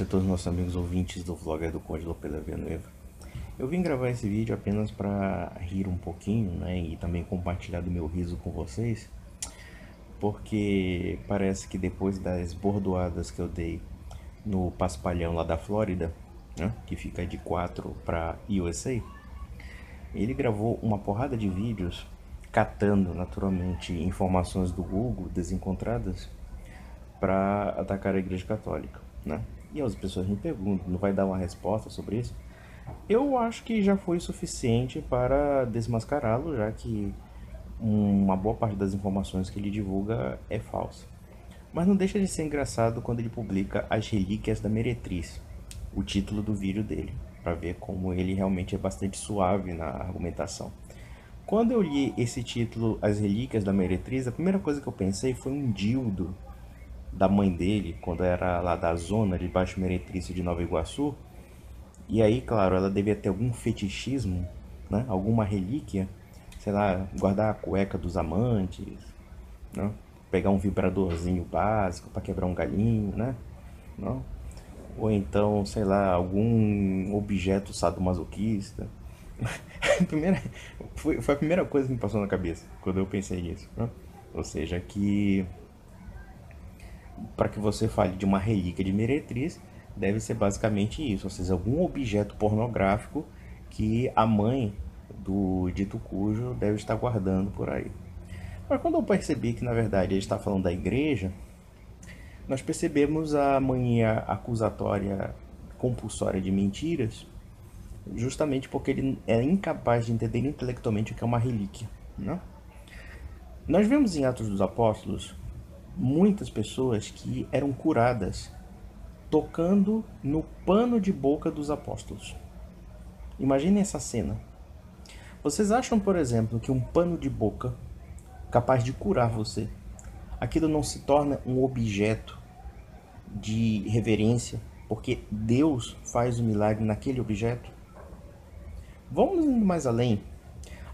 A todos os nossos amigos ouvintes do vlogger do Conde Lopes Villanueva. Eu vim gravar esse vídeo apenas para rir um pouquinho, né, e também compartilhar do meu riso com vocês, porque parece que depois das bordoadas que eu dei no Paspalhão lá da Flórida, né, que fica de 4 para USA, ele gravou uma porrada de vídeos catando naturalmente informações do Google desencontradas para atacar a Igreja Católica, né? E as pessoas me perguntam, não vai dar uma resposta sobre isso? Eu acho que já foi suficiente para desmascará-lo, já que uma boa parte das informações que ele divulga é falsa. Mas não deixa de ser engraçado quando ele publica As Relíquias da Meretriz, o título do vídeo dele, para ver como ele realmente é bastante suave na argumentação. Quando eu li esse título, As Relíquias da Meretriz, a primeira coisa que eu pensei foi um dildo da mãe dele, quando era lá da zona de Baixo Meretrício de Nova Iguaçu. E aí, claro, ela devia ter algum fetichismo, né? Alguma relíquia, sei lá, guardar a cueca dos amantes, né? Pegar um vibradorzinho básico para quebrar um galinho, né? Não? Ou então, sei lá, algum objeto sadomasoquista. primeira, foi a primeira coisa que me passou na cabeça quando eu pensei nisso, né? Ou seja, que para que você fale de uma relíquia de meretriz, deve ser basicamente isso, ou seja, algum objeto pornográfico que a mãe do dito cujo deve estar guardando por aí. Mas quando eu percebi que na verdade ele está falando da igreja, nós percebemos a mania acusatória compulsória de mentiras, justamente porque ele é incapaz de entender intelectualmente o que é uma relíquia, né? Nós vemos em Atos dos Apóstolos muitas pessoas que eram curadas tocando no pano de boca dos apóstolos. Imaginem essa cena. Vocês acham, por exemplo, que um pano de boca capaz de curar você, aquilo não se torna um objeto de reverência, porque Deus faz o milagre naquele objeto? Vamos indo mais além.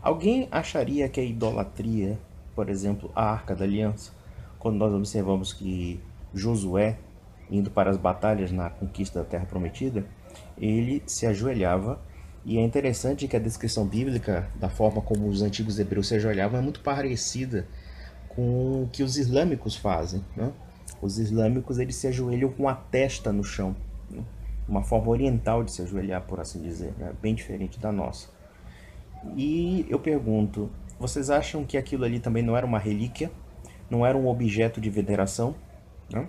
Alguém acharia que a idolatria, por exemplo, a Arca da Aliança, quando nós observamos que Josué, indo para as batalhas na conquista da Terra Prometida, ele se ajoelhava, e é interessante que a descrição bíblica da forma como os antigos hebreus se ajoelhavam é muito parecida com o que os islâmicos fazem, né? Os islâmicos eles se ajoelham com a testa no chão, né? Uma forma oriental de se ajoelhar, por assim dizer, né? Bem diferente da nossa. E eu pergunto, vocês acham que aquilo ali também não era uma relíquia? Não era um objeto de veneração? Não?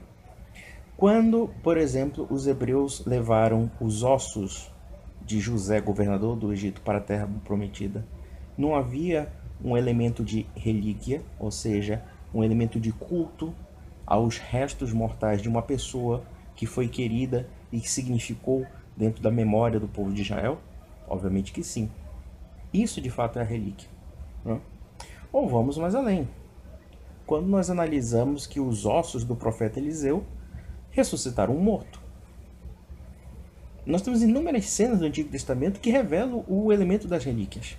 Quando, por exemplo, os hebreus levaram os ossos de José, governador do Egito, para a Terra Prometida, não havia um elemento de relíquia, ou seja, um elemento de culto aos restos mortais de uma pessoa que foi querida e que significou dentro da memória do povo de Israel? Obviamente que sim. Isso de fato é a relíquia, né? Ou vamos mais além. Quando nós analisamos que os ossos do profeta Eliseu ressuscitaram um morto. Nós temos inúmeras cenas do Antigo Testamento que revelam o elemento das relíquias.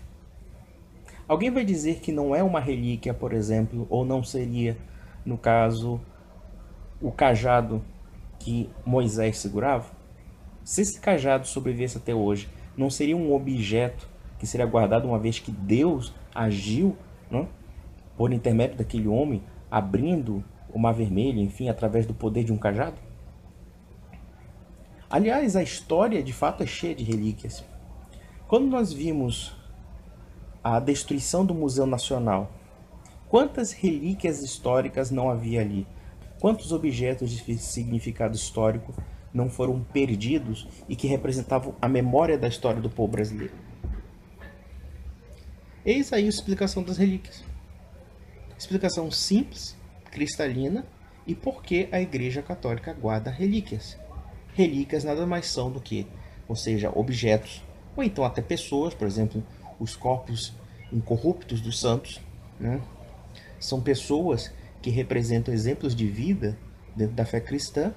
Alguém vai dizer que não é uma relíquia, por exemplo, ou não seria, no caso, o cajado que Moisés segurava? Se esse cajado sobrevivesse até hoje, não seria um objeto que seria guardado uma vez que Deus agiu, não? Por intermédio daquele homem, abrindo o Mar Vermelho, enfim, através do poder de um cajado? Aliás, a história de fato é cheia de relíquias. Quando nós vimos a destruição do Museu Nacional, quantas relíquias históricas não havia ali? Quantos objetos de significado histórico não foram perdidos e que representavam a memória da história do povo brasileiro? Eis aí a explicação das relíquias. Explicação simples, cristalina, e por que a Igreja Católica guarda relíquias. Relíquias nada mais são do que, ou seja, objetos, ou então até pessoas, por exemplo, os corpos incorruptos dos santos, né? São pessoas que representam exemplos de vida dentro da fé cristã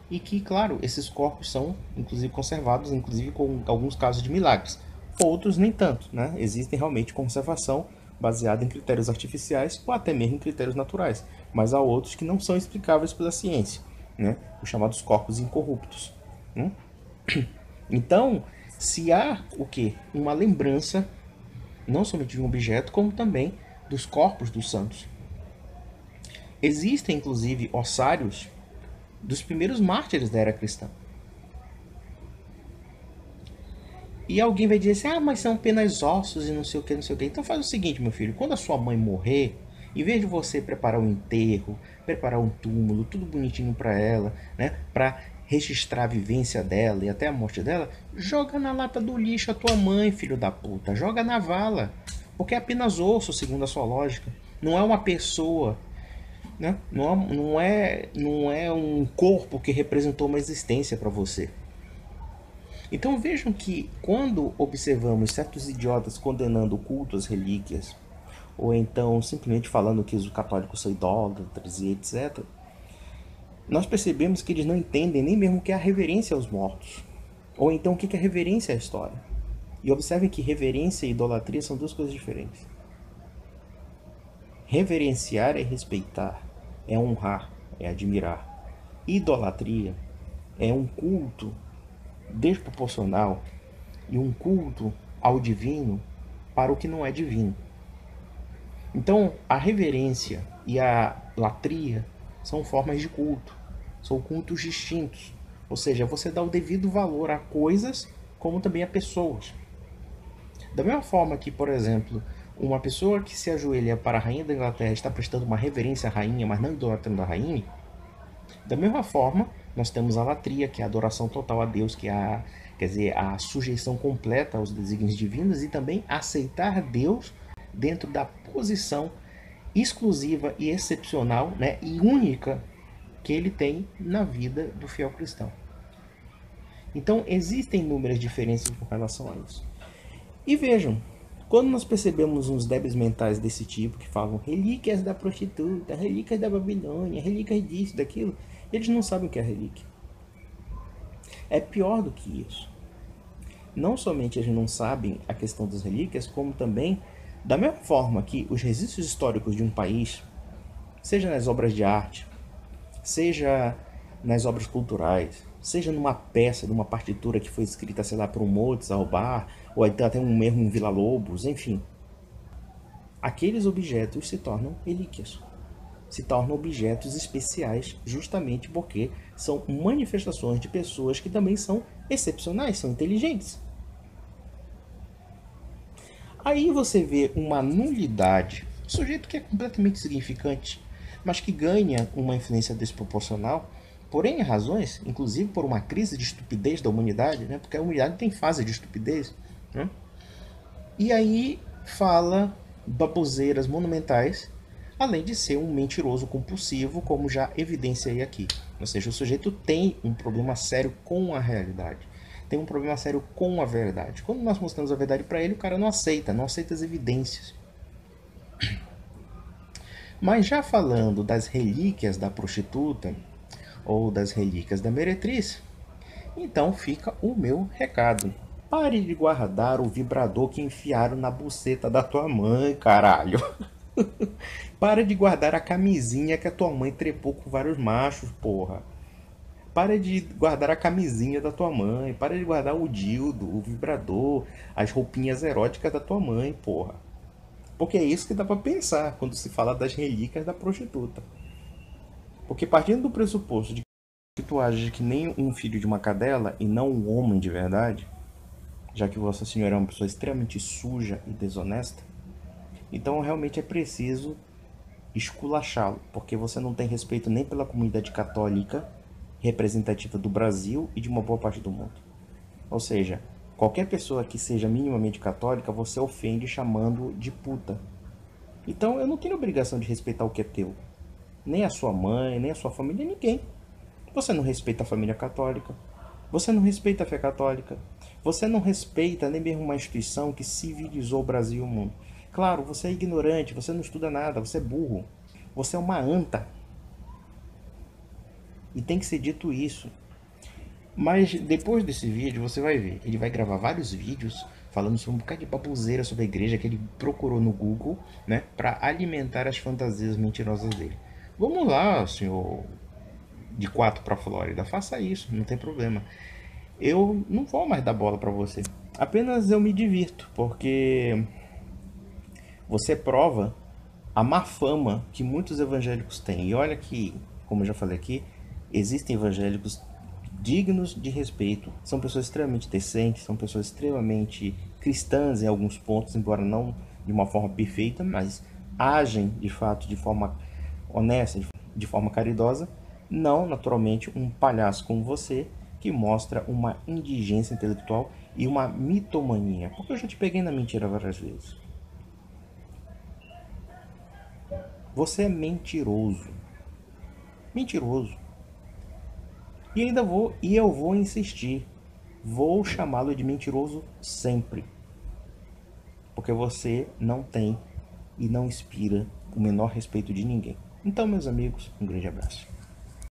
e que, claro, esses corpos são inclusive conservados, inclusive com alguns casos de milagres. Outros nem tanto, né? Existem realmente conservação baseada em critérios artificiais ou até mesmo em critérios naturais, mas há outros que não são explicáveis pela ciência, né? Os chamados corpos incorruptos. Né? Então, se há o quê? Uma lembrança, não somente de um objeto, como também dos corpos dos santos. Existem, inclusive, ossários dos primeiros mártires da era cristã. E alguém vai dizer assim, ah, mas são apenas ossos e não sei o que, não sei o que. Então faz o seguinte, meu filho, quando a sua mãe morrer, em vez de você preparar um enterro, preparar um túmulo, tudo bonitinho para ela, né, para registrar a vivência dela e até a morte dela, joga na lata do lixo a tua mãe, filho da puta, joga na vala, porque é apenas osso, segundo a sua lógica. Não é uma pessoa, né? Não é um corpo que representou uma existência para você. Então vejam que quando observamos certos idiotas condenando o culto às relíquias, ou então simplesmente falando que os católicos são idólatras e etc., nós percebemos que eles não entendem nem mesmo o que é a reverência aos mortos, ou então o que é reverência à história. E observem que reverência e idolatria são duas coisas diferentes. Reverenciar é respeitar, é honrar, é admirar. Idolatria é um culto desproporcional e um culto ao divino para o que não é divino. Então, a reverência e a latria são formas de culto, são cultos distintos. Ou seja, você dá o devido valor a coisas como também a pessoas. Da mesma forma que, por exemplo, uma pessoa que se ajoelha para a rainha da Inglaterra está prestando uma reverência à rainha, mas não idolatrando a rainha, da mesma forma, nós temos a latria, que é a adoração total a Deus, que é quer dizer, a sujeição completa aos desígnios divinos e também aceitar Deus dentro da posição exclusiva e excepcional, né, e única que ele tem na vida do fiel cristão. Então, existem inúmeras diferenças com relação a isso. E vejam, quando nós percebemos uns débeis mentais desse tipo, que falam relíquias da prostituta, relíquias da Babilônia, relíquias disso, daquilo, eles não sabem o que é relíquia. É pior do que isso. Não somente eles não sabem a questão das relíquias, como também, da mesma forma que os registros históricos de um país, seja nas obras de arte, seja nas obras culturais, seja numa peça, numa partitura que foi escrita, sei lá, por um Mozart ou Bach, ou até um erro em Villa-Lobos, enfim, aqueles objetos se tornam relíquias, se tornam objetos especiais justamente porque são manifestações de pessoas que também são excepcionais, são inteligentes. Aí você vê uma nulidade, um sujeito que é completamente insignificante, mas que ganha uma influência desproporcional por N razões, inclusive por uma crise de estupidez da humanidade, né? Porque a humanidade tem fase de estupidez, né? E aí fala baboseiras monumentais, além de ser um mentiroso compulsivo, como já evidenciei aqui. Ou seja, o sujeito tem um problema sério com a realidade, tem um problema sério com a verdade. Quando nós mostramos a verdade para ele, o cara não aceita as evidências. Mas já falando das relíquias da prostituta ou das relíquias da meretriz, então fica o meu recado. Pare de guardar o vibrador que enfiaram na buceta da tua mãe, caralho. Para de guardar a camisinha que a tua mãe trepou com vários machos, porra. Para de guardar a camisinha da tua mãe. Para de guardar o dildo, o vibrador, as roupinhas eróticas da tua mãe, porra. Porque é isso que dá pra pensar quando se fala das relíquias da prostituta. Porque partindo do pressuposto de que tu ages que nem um filho de uma cadela e não um homem de verdade, já que Vossa Senhora é uma pessoa extremamente suja e desonesta, então realmente é preciso esculachá-lo, porque você não tem respeito nem pela comunidade católica representativa do Brasil e de uma boa parte do mundo. Ou seja, qualquer pessoa que seja minimamente católica, você ofende chamando de puta. Então eu não tenho obrigação de respeitar o que é teu. Nem a sua mãe, nem a sua família, ninguém. Você não respeita a família católica. Você não respeita a fé católica. Você não respeita nem mesmo uma instituição que civilizou o Brasil e o mundo. Claro, você é ignorante, você não estuda nada, você é burro. Você é uma anta. E tem que ser dito isso. Mas depois desse vídeo você vai ver, ele vai gravar vários vídeos falando sobre um bocado de baboseira sobre a igreja que ele procurou no Google, né, para alimentar as fantasias mentirosas dele. Vamos lá, senhor de 4 para a Flórida, faça isso, não tem problema. eu não vou mais dar bola para você. Apenas eu me divirto, porque você prova a má fama que muitos evangélicos têm. E olha que, como eu já falei aqui, existem evangélicos dignos de respeito. São pessoas extremamente decentes, são pessoas extremamente cristãs em alguns pontos, embora não de uma forma perfeita, mas agem de fato de forma honesta, de forma caridosa. Não, naturalmente, um palhaço como você que mostra uma indigência intelectual e uma mitomania. Porque eu já te peguei na mentira várias vezes. Você é mentiroso. Mentiroso. E eu vou insistir. Vou chamá-lo de mentiroso sempre. Porque você não tem e não inspira o menor respeito de ninguém. Então, meus amigos, um grande abraço.